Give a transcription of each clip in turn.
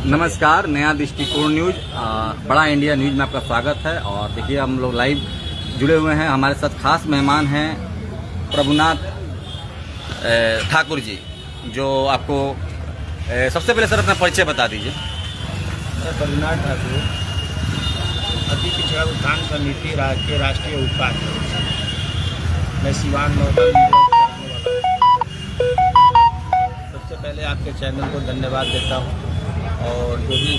नमस्कार, नया दृष्टिकोण न्यूज बड़ा इंडिया न्यूज में आपका स्वागत है। और देखिए हम लोग लाइव जुड़े हुए हैं। हमारे साथ खास मेहमान हैं प्रभुनाथ ठाकुर जी, जो आपको सबसे पहले सर अपना परिचय बता दीजिए। मैं प्रभुनाथ ठाकुर, अति पिछड़ा उत्थान समिति के राष्ट्रीय उपाध्यक्ष। मैं सिवान नौतन सबसे पहले आपके चैनल को धन्यवाद देता हूँ, और जो भी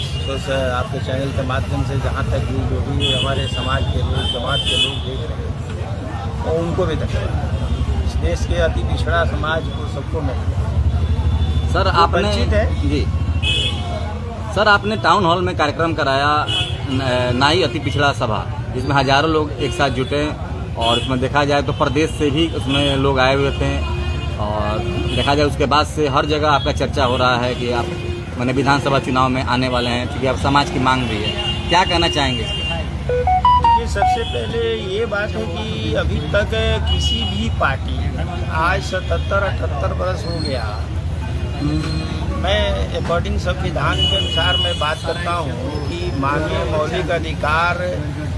आपके चैनल के माध्यम से जहाँ तक भी जो भी हमारे समाज के लोग, समाज के लोग देख रहे हैं, और उनको भी धन्यवाद। इस देश के अति पिछड़ा समाज को सबको मैं सर आपने है जी सर आपने टाउन हॉल में कार्यक्रम कराया, नाई अति पिछड़ा सभा, जिसमें हजारों लोग एक साथ जुटे। और इसमें देखा जाए तो प्रदेश से भी उसमें लोग आए हुए थे, और देखा जाए उसके बाद से हर जगह आपका चर्चा हो रहा है कि आप मैंने विधानसभा चुनाव में आने वाले हैं, क्योंकि अब समाज की मांग भी है। क्या कहना चाहेंगे इसके? सबसे पहले ये बात है कि अभी तक किसी भी पार्टी, आज 77-78 वर्ष हो गया, मैं अकॉर्डिंग संविधान के अनुसार मैं बात करता हूँ कि मानवीय मौलिक अधिकार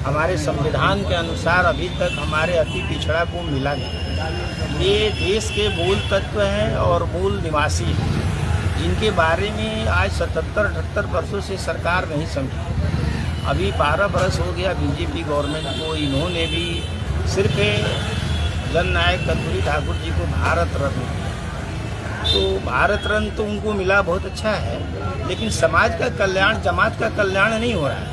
हमारे संविधान के अनुसार अभी तक हमारे अति पिछड़ा को मिला नहीं। ये देश के मूल तत्व हैं और मूल निवासी हैं, जिनके बारे में आज 77-78 वर्षों से सरकार नहीं समझी। अभी 12 वर्ष हो गया बीजेपी गवर्नमेंट को, इन्होंने भी सिर्फ जननायक कर्पूरी ठाकुर जी को भारत रत्न दिया। तो भारत रत्न तो उनको मिला, बहुत अच्छा है, लेकिन समाज का कल्याण, जमात का कल्याण नहीं हो रहा है।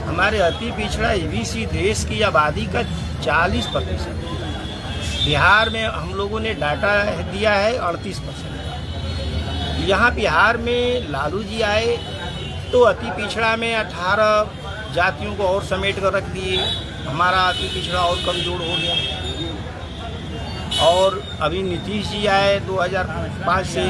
हमारे अति पिछड़ा ईबीसी देश की आबादी का 40%, बिहार में हम लोगों ने डाटा दिया है 38%। यहाँ बिहार में लालू जी आए तो अति पिछड़ा में 18 जातियों को और समेट कर रख दिए, हमारा अति पिछड़ा और कमज़ोर हो गया। और अभी नीतीश जी आए 2005 से,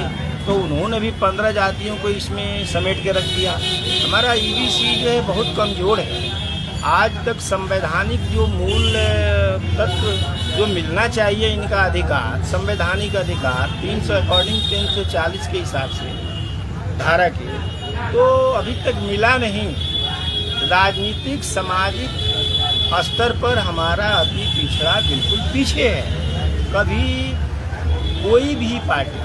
तो उन्होंने भी 15 जातियों को इसमें समेट के रख दिया। हमारा ईबीसी जो है बहुत कमज़ोर है। आज तक संवैधानिक जो मूल तत्व जो मिलना चाहिए, इनका अधिकार, संवैधानिक अधिकार 300 अकॉर्डिंग 340 के हिसाब से धारा के, तो अभी तक मिला नहीं। राजनीतिक सामाजिक स्तर पर हमारा अति पिछड़ा बिल्कुल पीछे है। कभी कोई भी पार्टी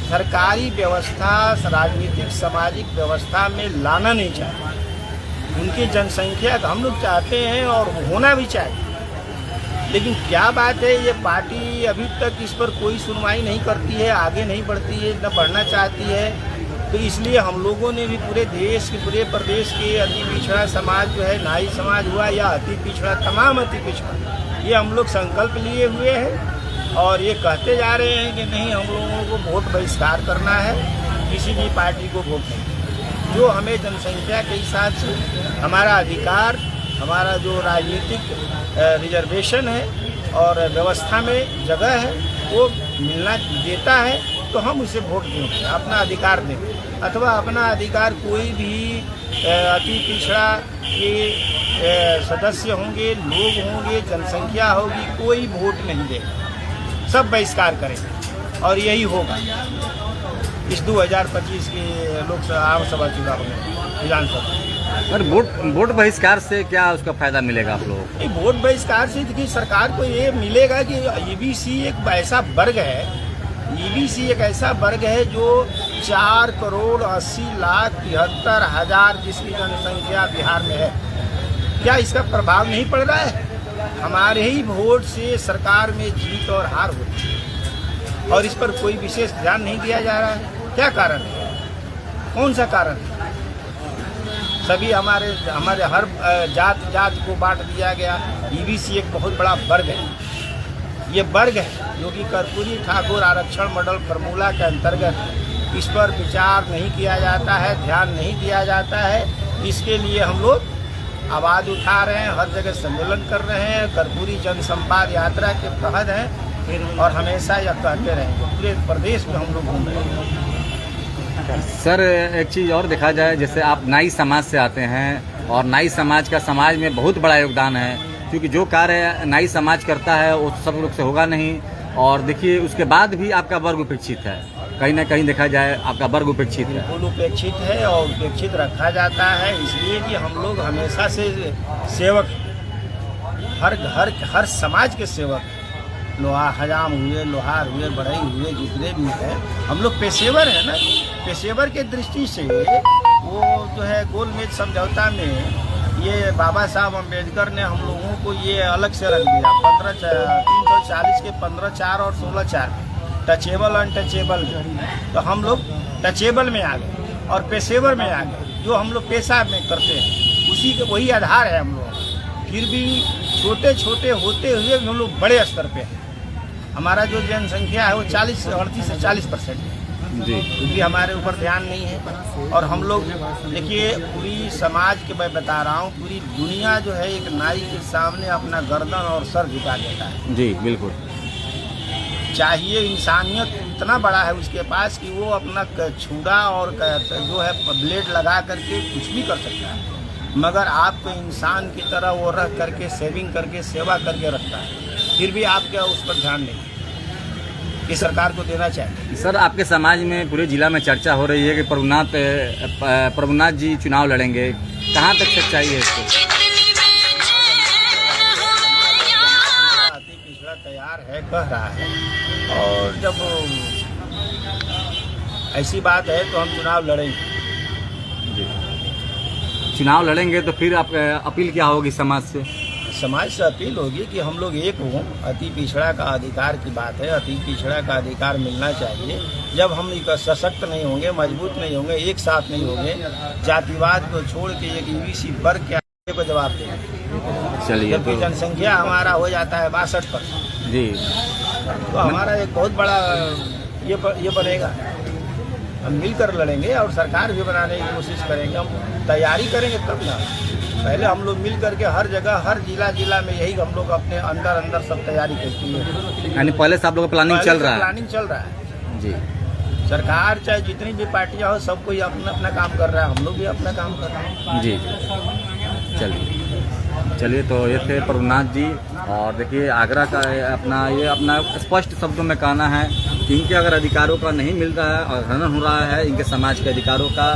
सरकारी व्यवस्था, राजनीतिक सामाजिक व्यवस्था में लाना नहीं चाहती। उनकी जनसंख्या हम लोग चाहते हैं और होना भी चाहिए, लेकिन क्या बात है, ये पार्टी अभी तक इस पर कोई सुनवाई नहीं करती है, आगे नहीं बढ़ती है, न बढ़ना चाहती है। तो इसलिए हम लोगों ने भी पूरे देश के, पूरे प्रदेश के अति पिछड़ा समाज जो है, नाई समाज हुआ या अति पिछड़ा, तमाम अति पिछड़ा, ये हम लोग संकल्प लिए हुए हैं और ये कहते जा रहे हैं कि नहीं, हम लोगों को वोट बहिष्कार करना है, किसी भी पार्टी को वोट नहीं। जो हमें जनसंख्या के हिसाब से हमारा अधिकार, हमारा जो राजनीतिक रिजर्वेशन है और व्यवस्था में जगह है, वो मिलना देता है, तो हम उसे वोट देंगे, अपना अधिकार देंगे। अथवा अपना अधिकार कोई भी अति पिछड़ा के सदस्य होंगे, लोग होंगे, जनसंख्या होगी, कोई वोट नहीं देगा, सब बहिष्कार करेंगे। और यही होगा इस 2025 के लोकसभा आम सभा चुनाव में, विधानसभा। और वोट बहिष्कार से क्या उसका फायदा मिलेगा आप लोगों को? वोट बहिष्कार से देखिए, सरकार को ये मिलेगा कि ईबीसी एक ऐसा वर्ग है, ईबीसी एक ऐसा वर्ग है जो 4,80,73,000 जिसकी जनसंख्या बिहार में है। क्या इसका प्रभाव नहीं पड़ रहा है? हमारे ही वोट से सरकार में जीत और हार होती है, और इस पर कोई विशेष ध्यान नहीं दिया जा रहा है। क्या कारण है? कौन सा कारण है? सभी हमारे हर जात को बांट दिया गया। ईबीसी एक बहुत बड़ा वर्ग है, ये वर्ग है जो कि कर्पूरी ठाकुर आरक्षण मॉडल फार्मूला के अंतर्गत इस पर विचार नहीं किया जाता है, ध्यान नहीं दिया जाता है। इसके लिए हम लोग आवाज़ उठा रहे हैं, हर जगह सम्मेलन कर रहे हैं, कर्पूरी जन संवाद यात्रा के तहत हैं, और हमेशा यह कहते रहेंगे। पूरे प्रदेश में हम लोग घूम रहे हैं। सर एक चीज़ और देखा जाए, जैसे आप नाई समाज से आते हैं, और नाई समाज का समाज में बहुत बड़ा योगदान है, क्योंकि जो कार्य नाई समाज करता है वो सब लोग से होगा नहीं। और देखिए उसके बाद भी आपका वर्ग उपेक्षित है। कहीं ना कहीं देखा जाए आपका वर्ग उपेक्षित है। बिल्कुल उपेक्षित है और उपेक्षित रखा जाता है, इसलिए कि हम लोग हमेशा से सेवक, हर समाज के सेवक, लोहा हजाम हुए, लोहार हुए, बढ़ई हुए, जितने भी हैं हम लोग पेशेवर हैं ना। पेशेवर के दृष्टि से वो जो है गोलमेज समझौता में ये बाबा साहब अम्बेडकर ने हम लोगों को ये अलग से रख दिया 340 के 15(4) और 16(4) टचेबल अनटचेबल। तो हम लोग टचेबल में आ गए और पेशेवर में आ गए, जो हम लोग पेशा में करते हैं उसी के वही आधार है हम लोग। फिर भी छोटे छोटे होते हुए भी हम लोग बड़े स्तर पे हैं। हमारा जो जनसंख्या है वो 38 से 40% है जी, क्योंकि हमारे ऊपर ध्यान नहीं है। और हम लोग देखिए पूरी समाज के मैं बता रहा हूँ, पूरी दुनिया जो है एक नाई के सामने अपना गर्दन और सर झुका देता है। जी बिल्कुल। चाहिए इंसानियत इतना बड़ा है उसके पास कि वो अपना छुरा और जो है ब्लेड लगा करके कुछ भी कर सकता है, मगर आपको इंसान की तरह वो रख करके सेविंग करके सेवा करके रखता है, फिर भी आप क्या उस पर ध्यान नहीं कि सरकार को देना चाहिए। सर आपके समाज में पूरे जिला में चर्चा हो रही है कि प्रभुनाथ जी चुनाव लड़ेंगे, कहाँ तक सच्चाई है इसको? अति पिछड़ा तैयार है, कह रहा है, और जब ऐसी बात है तो हम चुनाव लड़ेंगे। चुनाव लड़ेंगे तो फिर आप अपील क्या होगी समाज से? समाज से अपील होगी कि हम लोग एक हों। अति पिछड़ा का अधिकार की बात है, अति पिछड़ा का अधिकार मिलना चाहिए। जब हम सशक्त नहीं होंगे, मजबूत नहीं होंगे, एक साथ नहीं होंगे, जातिवाद को छोड़ के एक ईबीसी वर्ग के को जवाब देंगे। चलिए, जबकि जनसंख्या हमारा हो जाता है 62% जी, तो हमारा एक बहुत बड़ा ये बनेगा। हम मिलकर लड़ेंगे और सरकार भी बनाने की कोशिश करेंगे। हम तैयारी करेंगे तब ना, पहले हम लोग मिल करके हर जगह हर जिला में यही हम लोग अपने अंदर सब तैयारी करती है। यानी पहले से आप लोगों का प्लानिंग चल रहा है? प्लानिंग चल रहा है जी। सरकार चाहे जितनी भी पार्टियां हो, सब कोई अपना अपना काम कर रहा है, हम लोग भी अपना काम कर रहे हैं। जी चलिए तो ये थे प्रभुनाथ जी। और देखिए आगरा का ये अपना स्पष्ट शब्दों में कहना है कि इनके अगर अधिकारों का नहीं मिल रहा है और हनन हो रहा है इनके समाज के अधिकारों का,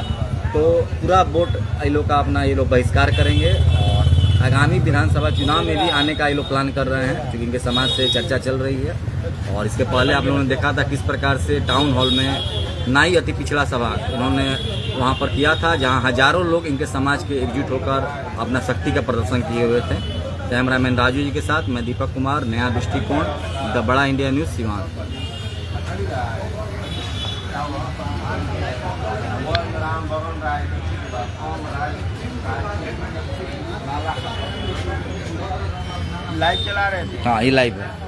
तो पूरा वोट ये लोग का अपना ये लोग बहिष्कार करेंगे। और आगामी विधानसभा चुनाव में भी आने का ये लोग प्लान कर रहे हैं, क्योंकि इनके समाज से चर्चा चल रही है। और इसके पहले आप लोगों ने देखा था किस प्रकार से टाउन हॉल में नाई अति पिछड़ा सभा उन्होंने वहाँ पर किया था, जहाँ हजारों लोग इनके समाज के एकजुट होकर अपना शक्ति का प्रदर्शन किए हुए थे। कैमरामैन राजू जी के साथ मैं दीपक कुमार, नया दृष्टिकोण, द बड़ा इंडिया न्यूज़, सिवान। लाइव चला रहे थे। हाँ, ये लाइव है।